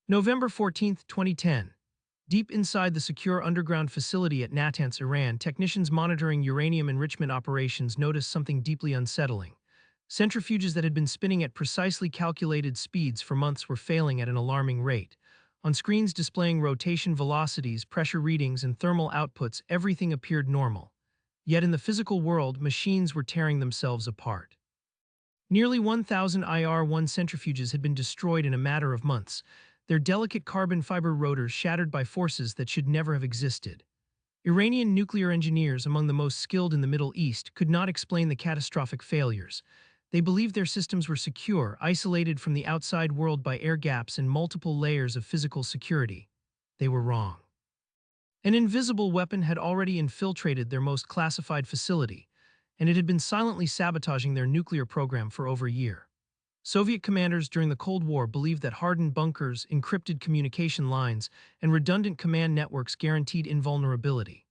November 14, 2010. Deep inside the secure underground facility at Natanz, Iran, technicians monitoring uranium enrichment operations noticed something deeply unsettling. Centrifuges that had been spinning at precisely calculated speeds for months were failing at an alarming rate. On screens displaying rotation velocities, pressure readings, and thermal outputs, everything appeared normal. Yet in the physical world, machines were tearing themselves apart. Nearly 1,000 IR-1 centrifuges had been destroyed in a matter of months, their delicate carbon fiber rotors shattered by forces that should never have existed. Iranian nuclear engineers, among the most skilled in the Middle East, could not explain the catastrophic failures. They believed their systems were secure, isolated from the outside world by air gaps and multiple layers of physical security. They were wrong. An invisible weapon had already infiltrated their most classified facility, and it had been silently sabotaging their nuclear program for over a year. Soviet commanders during the Cold War believed that hardened bunkers, encrypted communication lines, and redundant command networks guaranteed invulnerability.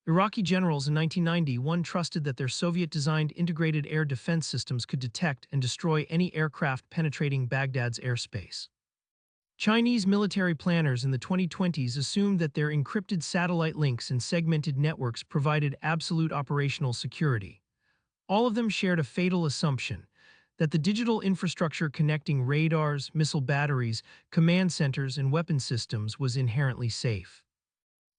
Iraqi generals in 1991 trusted that their Soviet-designed integrated air defense systems could detect and destroy any aircraft penetrating Baghdad's airspace. Chinese military planners in the 2020s assumed that their encrypted satellite links and segmented networks provided absolute operational security. All of them shared a fatal assumption that the digital infrastructure connecting radars, missile batteries, command centers, and weapon systems was inherently safe.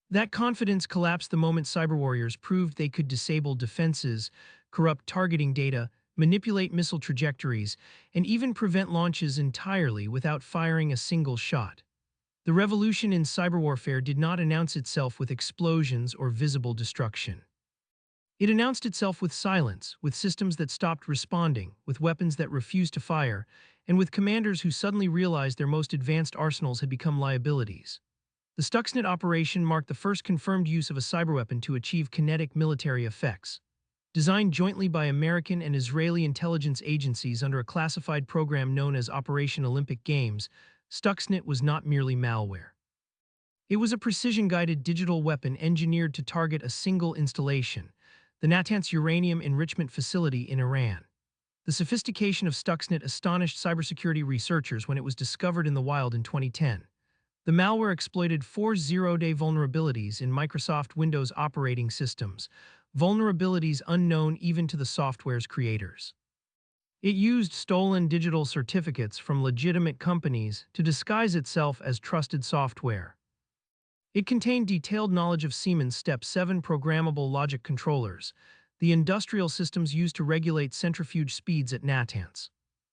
That confidence collapsed the moment cyberwarriors proved they could disable defenses, corrupt targeting data, manipulate missile trajectories, and even prevent launches entirely without firing a single shot. The revolution in cyberwarfare did not announce itself with explosions or visible destruction. It announced itself with silence, with systems that stopped responding, with weapons that refused to fire, and with commanders who suddenly realized their most advanced arsenals had become liabilities. The Stuxnet operation marked the first confirmed use of a cyberweapon to achieve kinetic military effects. Designed jointly by American and Israeli intelligence agencies under a classified program known as Operation Olympic Games, Stuxnet was not merely malware. It was a precision-guided digital weapon engineered to target a single installation, the Natanz uranium enrichment facility in Iran. The sophistication of Stuxnet astonished cybersecurity researchers when it was discovered in the wild in 2010. The malware exploited 4 zero-day vulnerabilities in Microsoft Windows operating systems, vulnerabilities unknown even to the software's creators. It used stolen digital certificates from legitimate companies to disguise itself as trusted software. It contained detailed knowledge of Siemens Step 7 programmable logic controllers, the industrial systems used to regulate centrifuge speeds at Natanz.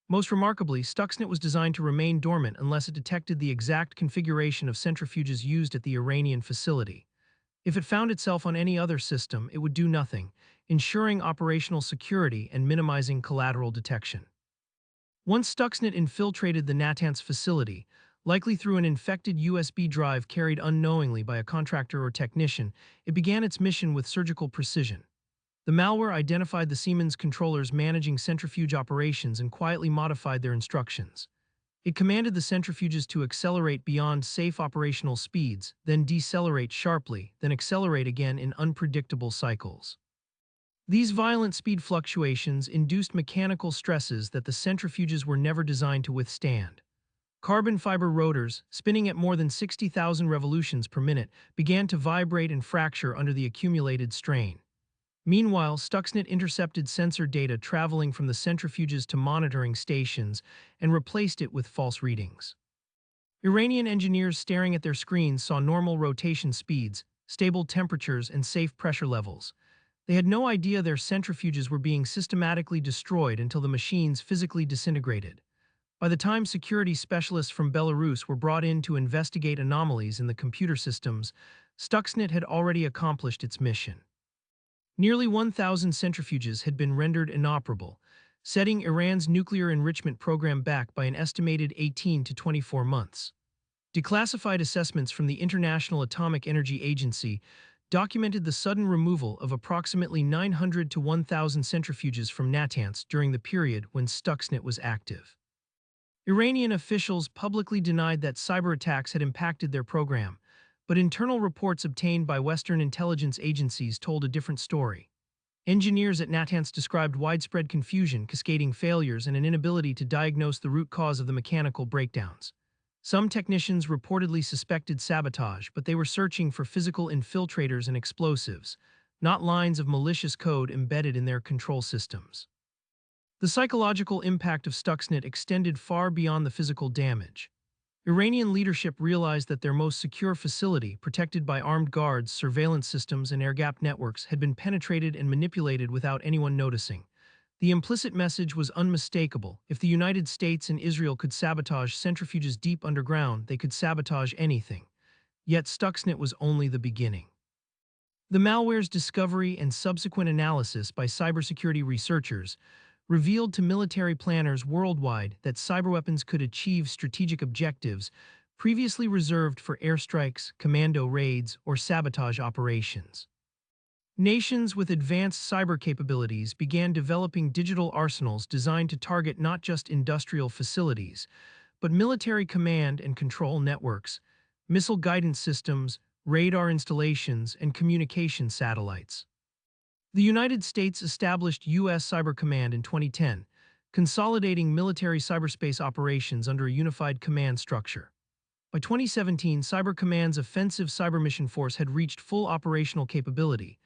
Most remarkably, Stuxnet was designed to remain dormant unless it detected the exact configuration of centrifuges used at the Iranian facility. If it found itself on any other system, it would do nothing, ensuring operational security and minimizing collateral detection. Once Stuxnet infiltrated the Natanz facility, likely through an infected USB drive carried unknowingly by a contractor or technician, it began its mission with surgical precision. The malware identified the Siemens controllers managing centrifuge operations and quietly modified their instructions. It commanded the centrifuges to accelerate beyond safe operational speeds, then decelerate sharply, then accelerate again in unpredictable cycles. These violent speed fluctuations induced mechanical stresses that the centrifuges were never designed to withstand. Carbon fiber rotors, spinning at more than 60,000 revolutions per minute, began to vibrate and fracture under the accumulated strain. Meanwhile, Stuxnet intercepted sensor data traveling from the centrifuges to monitoring stations and replaced it with false readings. Iranian engineers staring at their screens saw normal rotation speeds, stable temperatures, and safe pressure levels. They had no idea their centrifuges were being systematically destroyed until the machines physically disintegrated. By the time security specialists from Belarus were brought in to investigate anomalies in the computer systems, Stuxnet had already accomplished its mission. Nearly 1,000 centrifuges had been rendered inoperable, setting Iran's nuclear enrichment program back by an estimated 18 to 24 months. Declassified assessments from the International Atomic Energy Agency documented the sudden removal of approximately 900 to 1,000 centrifuges from Natanz during the period when Stuxnet was active. Iranian officials publicly denied that cyber attacks had impacted their program, but internal reports obtained by Western intelligence agencies told a different story. Engineers at Natanz described widespread confusion, cascading failures, and an inability to diagnose the root cause of the mechanical breakdowns. Some technicians reportedly suspected sabotage, but they were searching for physical infiltrators and explosives, not lines of malicious code embedded in their control systems. The psychological impact of Stuxnet extended far beyond the physical damage. Iranian leadership realized that their most secure facility, protected by armed guards, surveillance systems, and air-gapped networks, had been penetrated and manipulated without anyone noticing. The implicit message was unmistakable. If the United States and Israel could sabotage centrifuges deep underground, they could sabotage anything. Yet Stuxnet was only the beginning. The malware's discovery and subsequent analysis by cybersecurity researchers revealed to military planners worldwide that cyberweapons could achieve strategic objectives previously reserved for airstrikes, commando raids, or sabotage operations. Nations with advanced cyber capabilities began developing digital arsenals designed to target not just industrial facilities, but military command and control networks, missile guidance systems, radar installations, and communication satellites. The United States established U.S. Cyber Command in 2010, consolidating military cyberspace operations under a unified command structure. By 2017, Cyber Command's offensive cyber mission force had reached full operational capability,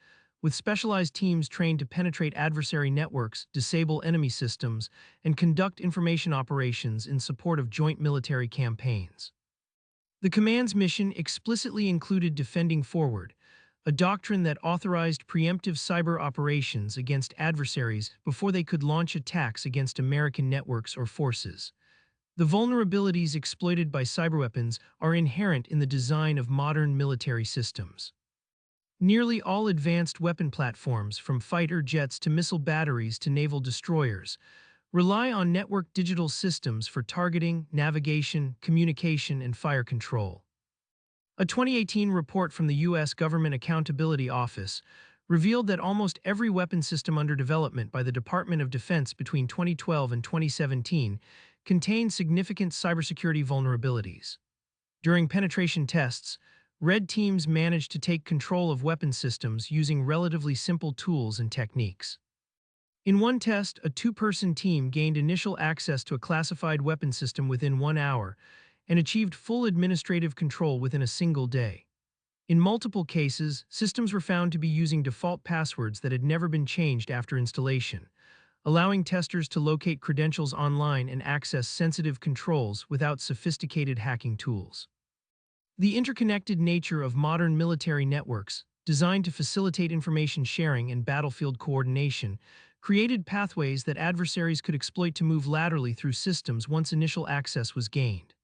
with specialized teams trained to penetrate adversary networks, disable enemy systems, and conduct information operations in support of joint military campaigns. The command's mission explicitly included defending forward, a doctrine that authorized preemptive cyber operations against adversaries before they could launch attacks against American networks or forces. The vulnerabilities exploited by cyberweapons are inherent in the design of modern military systems. Nearly all advanced weapon platforms, from fighter jets to missile batteries to naval destroyers, rely on networked digital systems for targeting, navigation, communication, and fire control. A 2018 report from the U.S. Government Accountability Office revealed that almost every weapon system under development by the Department of Defense between 2012 and 2017 contained significant cybersecurity vulnerabilities. During penetration tests, red teams managed to take control of weapon systems using relatively simple tools and techniques. In one test, a two-person team gained initial access to a classified weapon system within 1 hour, and achieved full administrative control within a single day. In multiple cases, systems were found to be using default passwords that had never been changed after installation, allowing testers to locate credentials online and access sensitive controls without sophisticated hacking tools. The interconnected nature of modern military networks, designed to facilitate information sharing and battlefield coordination, created pathways that adversaries could exploit to move laterally through systems once initial access was gained.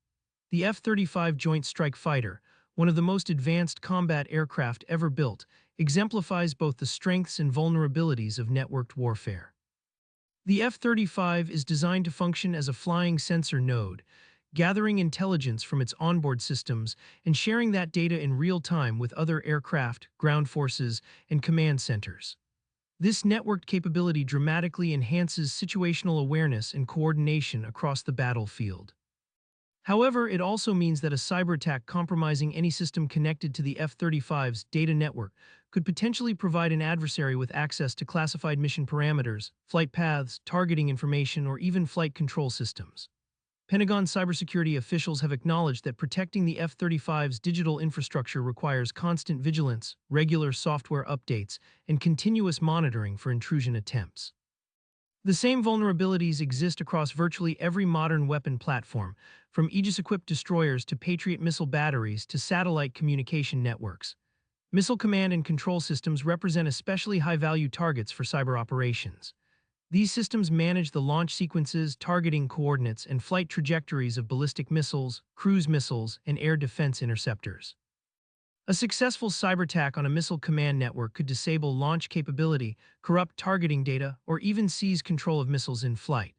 The F-35 Joint Strike Fighter, one of the most advanced combat aircraft ever built, exemplifies both the strengths and vulnerabilities of networked warfare. The F-35 is designed to function as a flying sensor node, gathering intelligence from its onboard systems and sharing that data in real time with other aircraft, ground forces, and command centers. This networked capability dramatically enhances situational awareness and coordination across the battlefield. However, it also means that a cyber attack compromising any system connected to the F-35's data network could potentially provide an adversary with access to classified mission parameters, flight paths, targeting information, or even flight control systems. Pentagon cybersecurity officials have acknowledged that protecting the F-35's digital infrastructure requires constant vigilance, regular software updates, and continuous monitoring for intrusion attempts. The same vulnerabilities exist across virtually every modern weapon platform, from Aegis-equipped destroyers to Patriot missile batteries to satellite communication networks. Missile command and control systems represent especially high-value targets for cyber operations. These systems manage the launch sequences, targeting coordinates, and flight trajectories of ballistic missiles, cruise missiles, and air defense interceptors. A successful cyber attack on a missile command network could disable launch capability, corrupt targeting data, or even seize control of missiles in flight.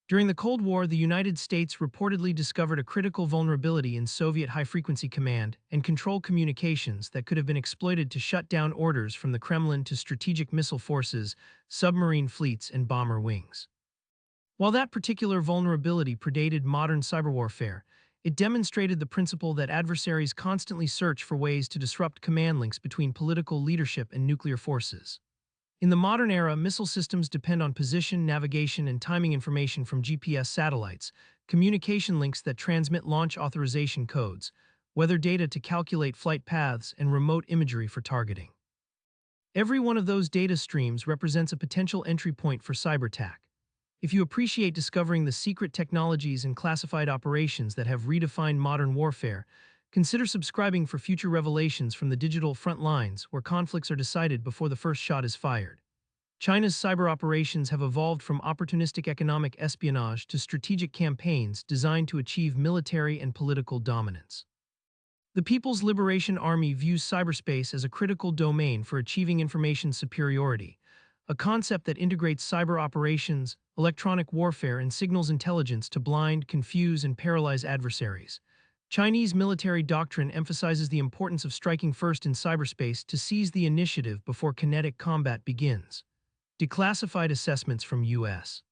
During the Cold War, the United States reportedly discovered a critical vulnerability in Soviet high-frequency command and control communications that could have been exploited to shut down orders from the Kremlin to strategic missile forces, submarine fleets, and bomber wings. While that particular vulnerability predated modern cyber warfare, it demonstrated the principle that adversaries constantly search for ways to disrupt command links between political leadership and nuclear forces. In the modern era, missile systems depend on position, navigation, and timing information from GPS satellites, communication links that transmit launch authorization codes, weather data to calculate flight paths, and remote imagery for targeting. Every one of those data streams represents a potential entry point for cyberattack. If you appreciate discovering the secret technologies and classified operations that have redefined modern warfare, consider subscribing for future revelations from the digital front lines where conflicts are decided before the first shot is fired. China's cyber operations have evolved from opportunistic economic espionage to strategic campaigns designed to achieve military and political dominance. The People's Liberation Army views cyberspace as a critical domain for achieving information superiority, a concept that integrates cyber operations, electronic warfare, and signals intelligence to blind, confuse, and paralyze adversaries. Chinese military doctrine emphasizes the importance of striking first in cyberspace to seize the initiative before kinetic combat begins. Declassified assessments from U.S.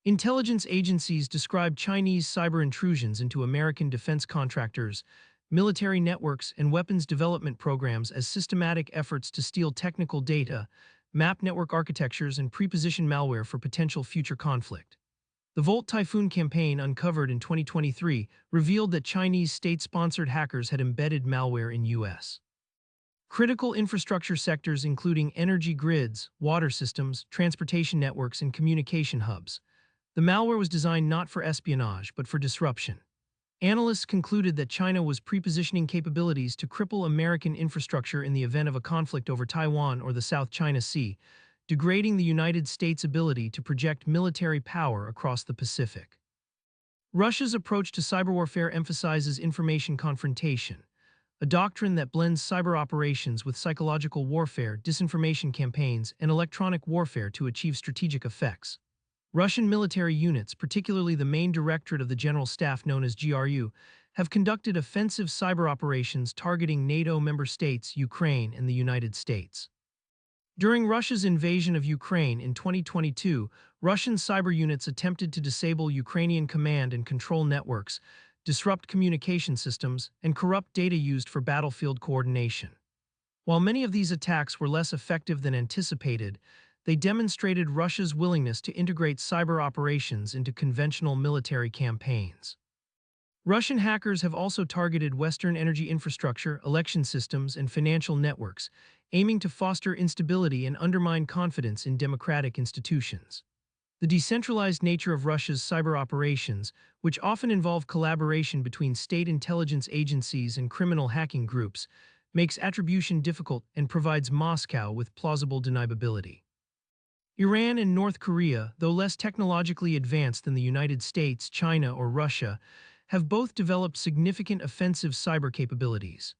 intelligence agencies describe Chinese cyber intrusions into American defense contractors, military networks, and weapons development programs as systematic efforts to steal technical data, map network architectures, and pre-position malware for potential future conflict. The Volt Typhoon campaign, uncovered in 2023, revealed that Chinese state-sponsored hackers had embedded malware in U.S. critical infrastructure sectors including energy grids, water systems, transportation networks, and communication hubs. The malware was designed not for espionage but for disruption. Analysts concluded that China was pre-positioning capabilities to cripple American infrastructure in the event of a conflict over Taiwan or the South China Sea, degrading the United States' ability to project military power across the Pacific. Russia's approach to cyber warfare emphasizes information confrontation, a doctrine that blends cyber operations with psychological warfare, disinformation campaigns, and electronic warfare to achieve strategic effects. Russian military units, particularly the main directorate of the General Staff known as GRU, have conducted offensive cyber operations targeting NATO member states, Ukraine, and the United States. During Russia's invasion of Ukraine in 2022, Russian cyber units attempted to disable Ukrainian command and control networks, disrupt communication systems, and corrupt data used for battlefield coordination. While many of these attacks were less effective than anticipated, they demonstrated Russia's willingness to integrate cyber operations into conventional military campaigns. Russian hackers have also targeted Western energy infrastructure, election systems, and financial networks, aiming to foster instability and undermine confidence in democratic institutions. The decentralized nature of Russia's cyber operations, which often involve collaboration between state intelligence agencies and criminal hacking groups, makes attribution difficult and provides Moscow with plausible deniability. Iran and North Korea, though less technologically advanced than the United States, China, or Russia, have both developed significant offensive cyber capabilities.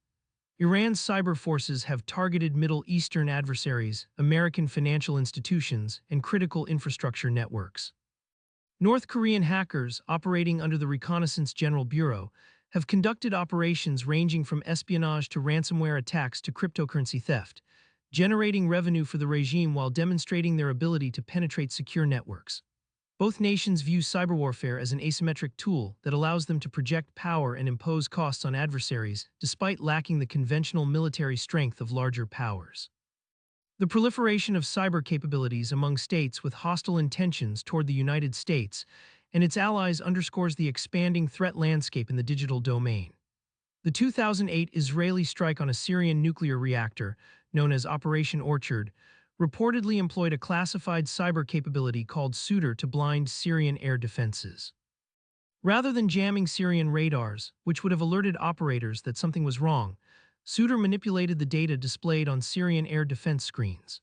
Iran's cyber forces have targeted Middle Eastern adversaries, American financial institutions, and critical infrastructure networks. North Korean hackers, operating under the Reconnaissance General Bureau, have conducted operations ranging from espionage to ransomware attacks to cryptocurrency theft, generating revenue for the regime while demonstrating their ability to penetrate secure networks. Both nations view cyber warfare as an asymmetric tool that allows them to project power and impose costs on adversaries, despite lacking the conventional military strength of larger powers. The proliferation of cyber capabilities among states with hostile intentions toward the United States and its allies underscores the expanding threat landscape in the digital domain. The 2008 Israeli strike on a Syrian nuclear reactor, known as Operation Orchard, reportedly employed a classified cyber capability called Suitor to blind Syrian air defenses. Rather than jamming Syrian radars, which would have alerted operators that something was wrong, Suitor manipulated the data displayed on Syrian air defense screens.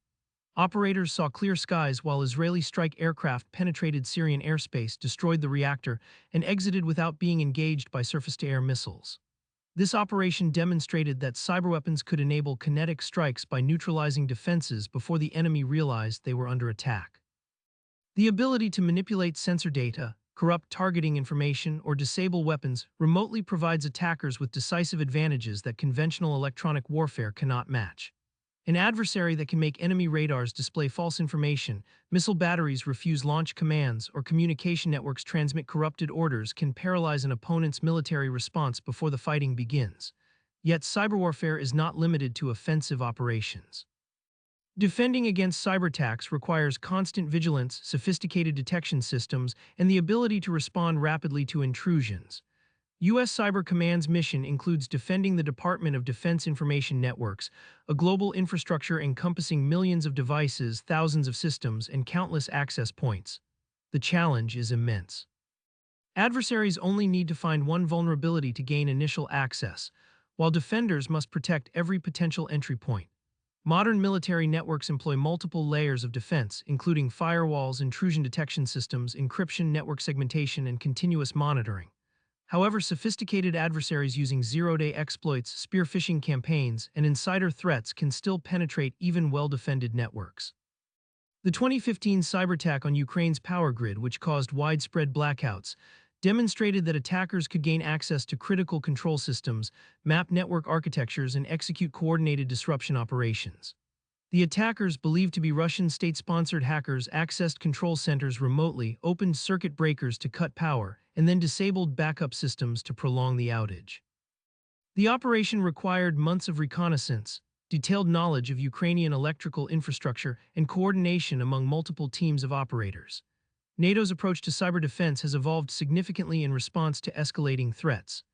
Operators saw clear skies while Israeli strike aircraft penetrated Syrian airspace, destroyed the reactor, and exited without being engaged by surface-to-air missiles. This operation demonstrated that cyberweapons could enable kinetic strikes by neutralizing defenses before the enemy realized they were under attack. The ability to manipulate sensor data, corrupt targeting information, or disable weapons remotely provides attackers with decisive advantages that conventional electronic warfare cannot match. An adversary that can make enemy radars display false information, missile batteries refuse launch commands, or communication networks transmit corrupted orders can paralyze an opponent's military response before the fighting begins. Yet cyber warfare is not limited to offensive operations. Defending against cyberattacks requires constant vigilance, sophisticated detection systems, and the ability to respond rapidly to intrusions. U.S. Cyber Command's mission includes defending the Department of Defense Information Networks, a global infrastructure encompassing millions of devices, thousands of systems, and countless access points. The challenge is immense. Adversaries only need to find one vulnerability to gain initial access, while defenders must protect every potential entry point. Modern military networks employ multiple layers of defense, including firewalls, intrusion detection systems, encryption, network segmentation, and continuous monitoring. However, sophisticated adversaries using zero-day exploits, spear phishing campaigns, and insider threats can still penetrate even well-defended networks. The 2015 cyberattack on Ukraine's power grid, which caused widespread blackouts, demonstrated that attackers could gain access to critical control systems, map network architectures, and execute coordinated disruption operations. The attackers, believed to be Russian state-sponsored hackers, accessed control centers remotely, opened circuit breakers to cut power, and then disabled backup systems to prolong the outage. The operation required months of reconnaissance, detailed knowledge of Ukrainian electrical infrastructure, and coordination among multiple teams of operators. NATO's approach to cyber defense has evolved significantly in response to escalating threats.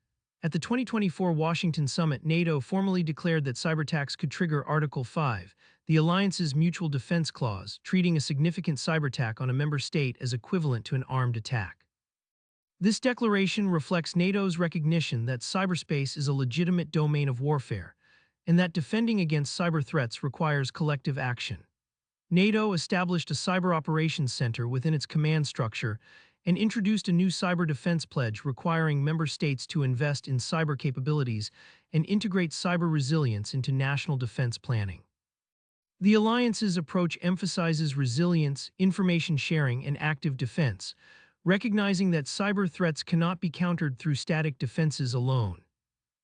At the 2024 Washington Summit, NATO formally declared that cyberattacks could trigger Article 5, the alliance's mutual defense clause, treating a significant cyberattack on a member state as equivalent to an armed attack. This declaration reflects NATO's recognition that cyberspace is a legitimate domain of warfare, and that defending against cyber threats requires collective action. NATO established a Cyber Operations Center within its command structure and introduced a new cyber defense pledge requiring member states to invest in cyber capabilities and integrate cyber resilience into national defense planning. The alliance's approach emphasizes resilience, information sharing, and active defense, recognizing that cyber threats cannot be countered through static defenses alone.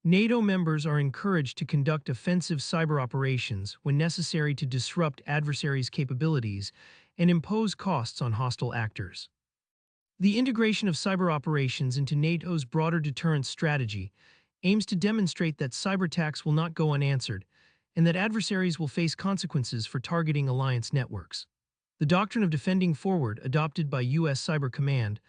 NATO members are encouraged to conduct offensive cyber operations when necessary to disrupt adversaries' capabilities and impose costs on hostile actors. The integration of cyber operations into NATO's broader deterrence strategy aims to demonstrate that cyberattacks will not go unanswered and that adversaries will face consequences for targeting alliance networks. The doctrine of defending forward, adopted by U.S. Cyber Command,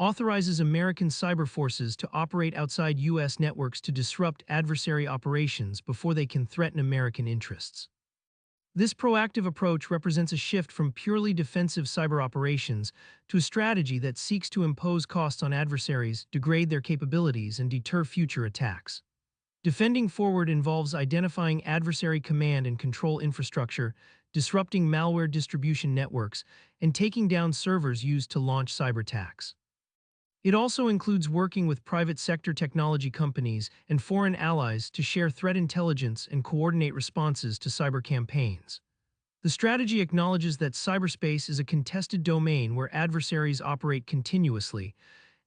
authorizes American cyber forces to operate outside U.S. networks to disrupt adversary operations before they can threaten American interests. This proactive approach represents a shift from purely defensive cyber operations to a strategy that seeks to impose costs on adversaries, degrade their capabilities, and deter future attacks. Defending forward involves identifying adversary command and control infrastructure, disrupting malware distribution networks, and taking down servers used to launch cyberattacks. It also includes working with private sector technology companies and foreign allies to share threat intelligence and coordinate responses to cyber campaigns. The strategy acknowledges that cyberspace is a contested domain where adversaries operate continuously,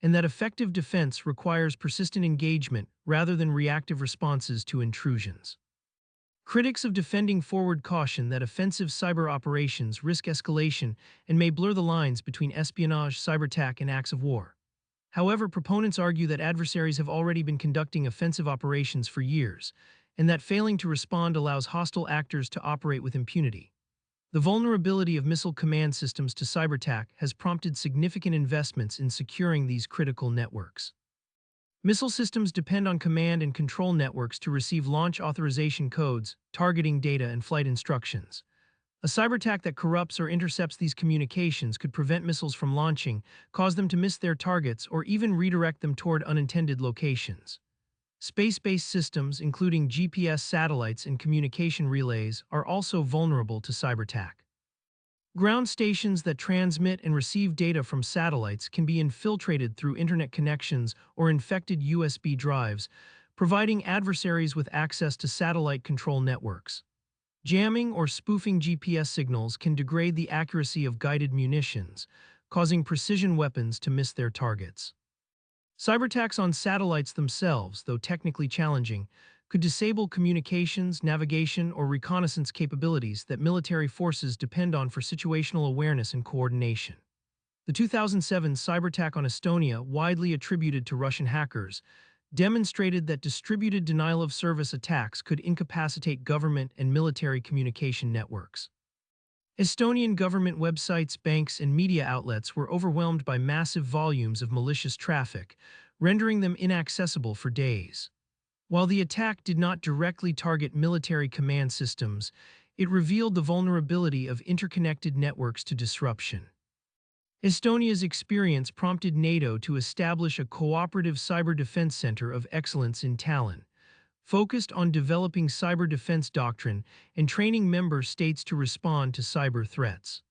and that effective defense requires persistent engagement rather than reactive responses to intrusions. Critics of defending forward caution that offensive cyber operations risk escalation and may blur the lines between espionage, cyberattack, and acts of war. However, proponents argue that adversaries have already been conducting offensive operations for years, and that failing to respond allows hostile actors to operate with impunity. The vulnerability of missile command systems to cyberattack has prompted significant investments in securing these critical networks. Missile systems depend on command and control networks to receive launch authorization codes, targeting data, and flight instructions. A cyberattack that corrupts or intercepts these communications could prevent missiles from launching, cause them to miss their targets, or even redirect them toward unintended locations. Space-based systems, including GPS satellites and communication relays, are also vulnerable to cyberattack. Ground stations that transmit and receive data from satellites can be infiltrated through internet connections or infected USB drives, providing adversaries with access to satellite control networks. Jamming or spoofing GPS signals can degrade the accuracy of guided munitions, causing precision weapons to miss their targets. Cyberattacks on satellites themselves, though technically challenging, could disable communications, navigation, or reconnaissance capabilities that military forces depend on for situational awareness and coordination. The 2007 cyberattack on Estonia, widely attributed to Russian hackers, demonstrated that distributed denial-of-service attacks could incapacitate government and military communication networks. Estonian government websites, banks, and media outlets were overwhelmed by massive volumes of malicious traffic, rendering them inaccessible for days. While the attack did not directly target military command systems, it revealed the vulnerability of interconnected networks to disruption. Estonia's experience prompted NATO to establish a cooperative cyber defense center of excellence in Tallinn, focused on developing cyber defense doctrine and training member states to respond to cyber threats.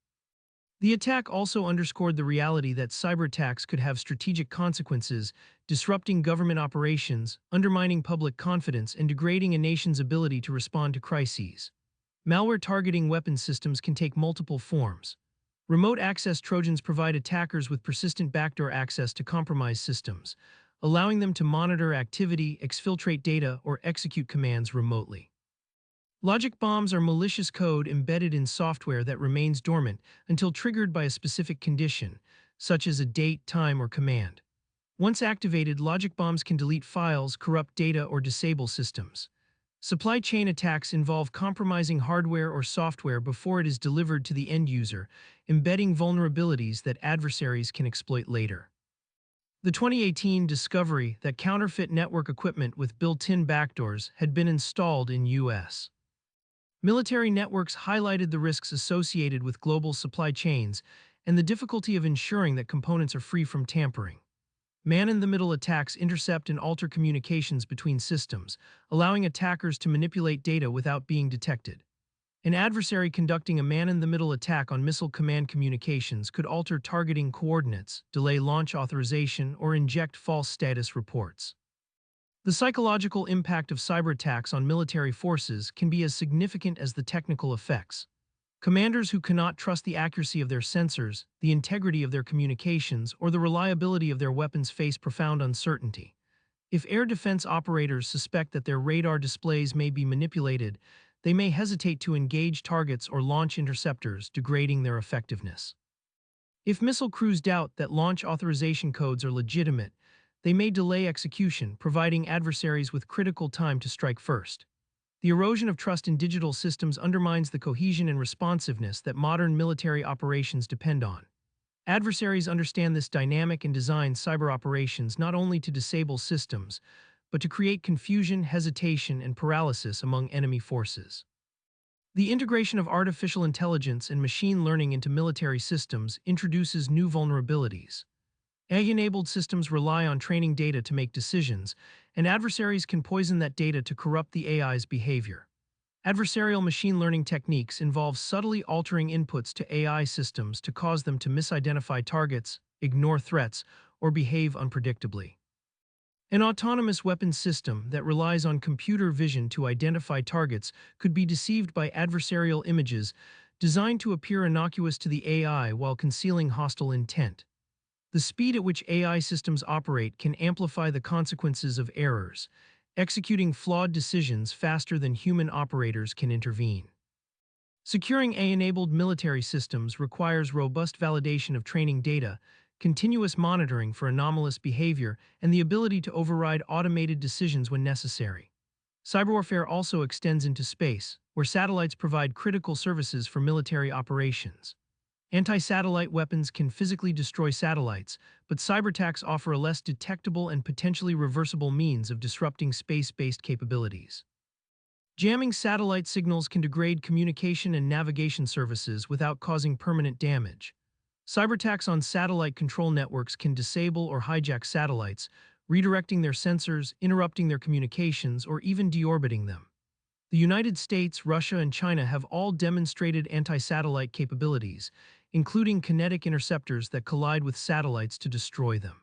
The attack also underscored the reality that cyber attacks could have strategic consequences, disrupting government operations, undermining public confidence, and degrading a nation's ability to respond to crises. Malware targeting weapon systems can take multiple forms. Remote access Trojans provide attackers with persistent backdoor access to compromised systems, allowing them to monitor activity, exfiltrate data, or execute commands remotely. Logic bombs are malicious code embedded in software that remains dormant until triggered by a specific condition, such as a date, time, or command. Once activated, logic bombs can delete files, corrupt data, or disable systems. Supply chain attacks involve compromising hardware or software before it is delivered to the end user, embedding vulnerabilities that adversaries can exploit later. The 2018 discovery that counterfeit network equipment with built-in backdoors had been installed in U.S. military networks highlighted the risks associated with global supply chains and the difficulty of ensuring that components are free from tampering. Man-in-the-middle attacks intercept and alter communications between systems, allowing attackers to manipulate data without being detected. An adversary conducting a man-in-the-middle attack on missile command communications could alter targeting coordinates, delay launch authorization, or inject false status reports. The psychological impact of cyber attacks on military forces can be as significant as the technical effects. Commanders who cannot trust the accuracy of their sensors, the integrity of their communications, or the reliability of their weapons face profound uncertainty. If air defense operators suspect that their radar displays may be manipulated, they may hesitate to engage targets or launch interceptors, degrading their effectiveness. If missile crews doubt that launch authorization codes are legitimate, they may delay execution, providing adversaries with critical time to strike first. The erosion of trust in digital systems undermines the cohesion and responsiveness that modern military operations depend on. Adversaries understand this dynamic and design cyber operations not only to disable systems, but to create confusion, hesitation, and paralysis among enemy forces. The integration of artificial intelligence and machine learning into military systems introduces new vulnerabilities. AI-enabled systems rely on training data to make decisions, and adversaries can poison that data to corrupt the AI's behavior. Adversarial machine learning techniques involve subtly altering inputs to AI systems to cause them to misidentify targets, ignore threats, or behave unpredictably. An autonomous weapons system that relies on computer vision to identify targets could be deceived by adversarial images designed to appear innocuous to the AI while concealing hostile intent. The speed at which AI systems operate can amplify the consequences of errors, executing flawed decisions faster than human operators can intervene. Securing AI-enabled military systems requires robust validation of training data, continuous monitoring for anomalous behavior, and the ability to override automated decisions when necessary. Cyberwarfare also extends into space, where satellites provide critical services for military operations. Anti-satellite weapons can physically destroy satellites, but cyberattacks offer a less detectable and potentially reversible means of disrupting space-based capabilities. Jamming satellite signals can degrade communication and navigation services without causing permanent damage. Cyberattacks on satellite control networks can disable or hijack satellites, redirecting their sensors, interrupting their communications, or even deorbiting them. The United States, Russia, and China have all demonstrated anti-satellite capabilities, including kinetic interceptors that collide with satellites to destroy them.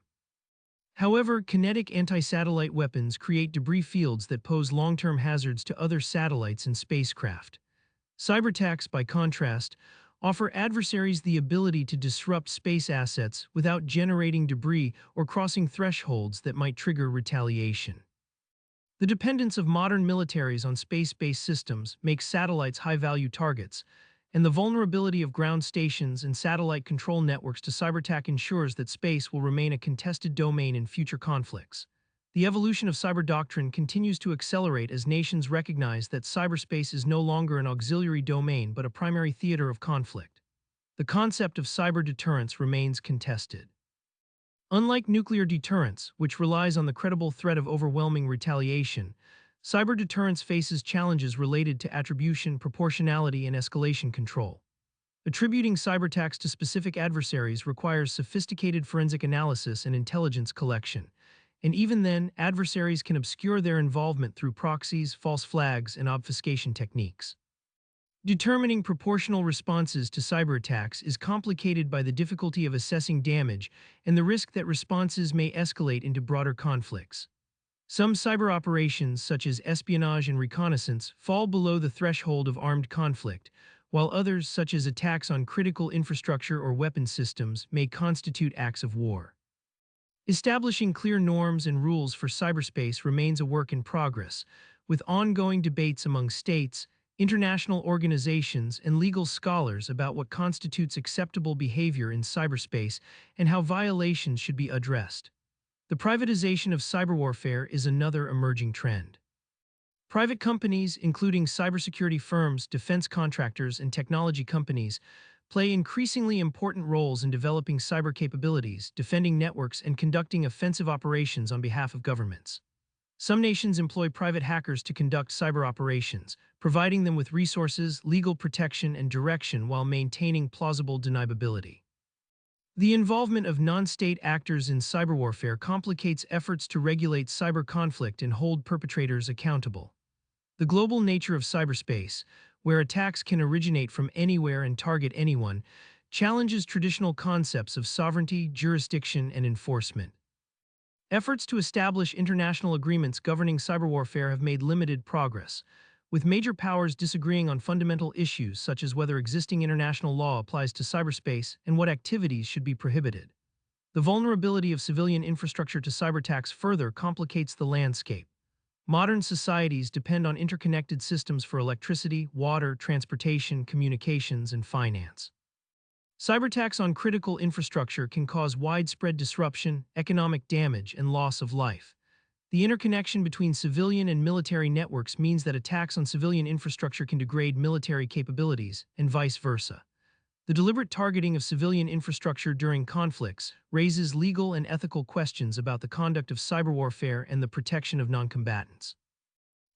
However, kinetic anti-satellite weapons create debris fields that pose long-term hazards to other satellites and spacecraft. Cyberattacks, by contrast, offer adversaries the ability to disrupt space assets without generating debris or crossing thresholds that might trigger retaliation. The dependence of modern militaries on space-based systems makes satellites high-value targets, and the vulnerability of ground stations and satellite control networks to cyberattack ensures that space will remain a contested domain in future conflicts. The evolution of cyber doctrine continues to accelerate as nations recognize that cyberspace is no longer an auxiliary domain but a primary theater of conflict. The concept of cyber deterrence remains contested. Unlike nuclear deterrence, which relies on the credible threat of overwhelming retaliation, cyber deterrence faces challenges related to attribution, proportionality, and escalation control. Attributing cyberattacks to specific adversaries requires sophisticated forensic analysis and intelligence collection, and even then, adversaries can obscure their involvement through proxies, false flags, and obfuscation techniques. Determining proportional responses to cyberattacks is complicated by the difficulty of assessing damage and the risk that responses may escalate into broader conflicts. Some cyber operations, such as espionage and reconnaissance, fall below the threshold of armed conflict, while others, such as attacks on critical infrastructure or weapons systems, may constitute acts of war. Establishing clear norms and rules for cyberspace remains a work in progress, with ongoing debates among states, international organizations, and legal scholars about what constitutes acceptable behavior in cyberspace and how violations should be addressed. The privatization of cyber warfare is another emerging trend. Private companies, including cybersecurity firms, defense contractors, and technology companies, play increasingly important roles in developing cyber capabilities, defending networks, and conducting offensive operations on behalf of governments. Some nations employ private hackers to conduct cyber operations, providing them with resources, legal protection, and direction while maintaining plausible deniability. The involvement of non-state actors in cyber warfare complicates efforts to regulate cyber conflict and hold perpetrators accountable. The global nature of cyberspace, where attacks can originate from anywhere and target anyone, challenges traditional concepts of sovereignty, jurisdiction, and enforcement. Efforts to establish international agreements governing cyber warfare have made limited progress, with major powers disagreeing on fundamental issues such as whether existing international law applies to cyberspace and what activities should be prohibited. The vulnerability of civilian infrastructure to cyberattacks further complicates the landscape. Modern societies depend on interconnected systems for electricity, water, transportation, communications, and finance. Cyberattacks on critical infrastructure can cause widespread disruption, economic damage, and loss of life. The interconnection between civilian and military networks means that attacks on civilian infrastructure can degrade military capabilities, and vice versa. The deliberate targeting of civilian infrastructure during conflicts raises legal and ethical questions about the conduct of cyber warfare and the protection of noncombatants.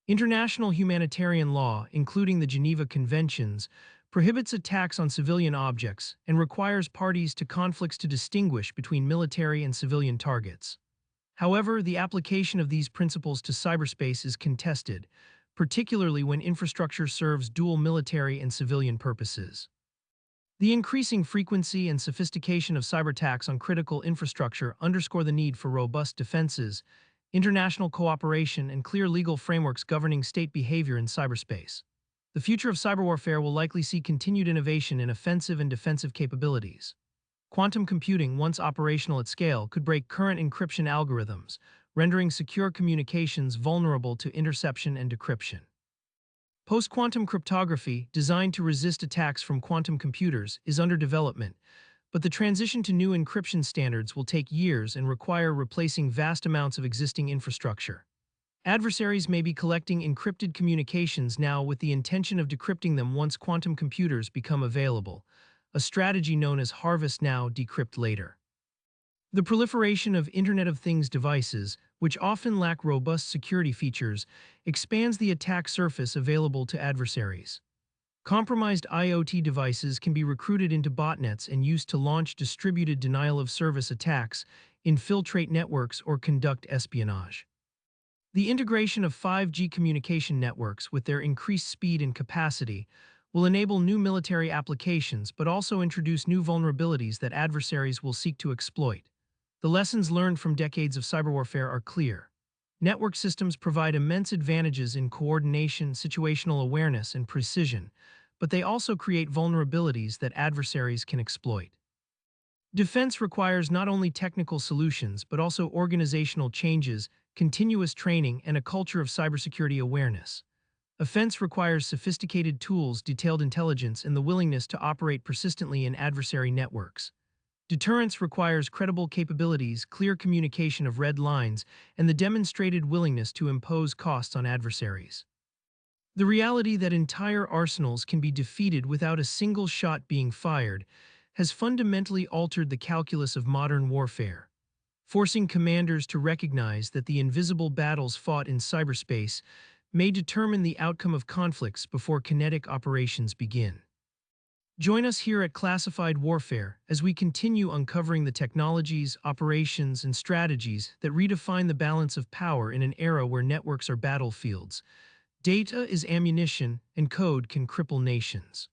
International humanitarian law, including the Geneva Conventions, prohibits attacks on civilian objects and requires parties to conflicts to distinguish between military and civilian targets. However, the application of these principles to cyberspace is contested, particularly when infrastructure serves dual military and civilian purposes. The increasing frequency and sophistication of cyberattacks on critical infrastructure underscore the need for robust defenses, international cooperation, and clear legal frameworks governing state behavior in cyberspace. The future of cyber warfare will likely see continued innovation in offensive and defensive capabilities. Quantum computing, once operational at scale, could break current encryption algorithms, rendering secure communications vulnerable to interception and decryption. Post-quantum cryptography, designed to resist attacks from quantum computers, is under development, but the transition to new encryption standards will take years and require replacing vast amounts of existing infrastructure. Adversaries may be collecting encrypted communications now with the intention of decrypting them once quantum computers become available, a strategy known as harvest now, decrypt later. The proliferation of Internet of Things devices, which often lack robust security features, expands the attack surface available to adversaries. Compromised IoT devices can be recruited into botnets and used to launch distributed denial-of-service attacks, infiltrate networks, or conduct espionage. The integration of 5G communication networks, with their increased speed and capacity, will enable new military applications but also introduce new vulnerabilities that adversaries will seek to exploit. The lessons learned from decades of cyber warfare are clear. Network systems provide immense advantages in coordination, situational awareness, and precision, but they also create vulnerabilities that adversaries can exploit. Defense requires not only technical solutions but also organizational changes, continuous training, and a culture of cybersecurity awareness. Offense requires sophisticated tools, detailed intelligence, and the willingness to operate persistently in adversary networks. Deterrence requires credible capabilities, clear communication of red lines, and the demonstrated willingness to impose costs on adversaries. The reality that entire arsenals can be defeated without a single shot being fired has fundamentally altered the calculus of modern warfare, forcing commanders to recognize that the invisible battles fought in cyberspace may determine the outcome of conflicts before kinetic operations begin. Join us here at Classified Warfare as we continue uncovering the technologies, operations, and strategies that redefine the balance of power in an era where networks are battlefields. Data is ammunition, and code can cripple nations.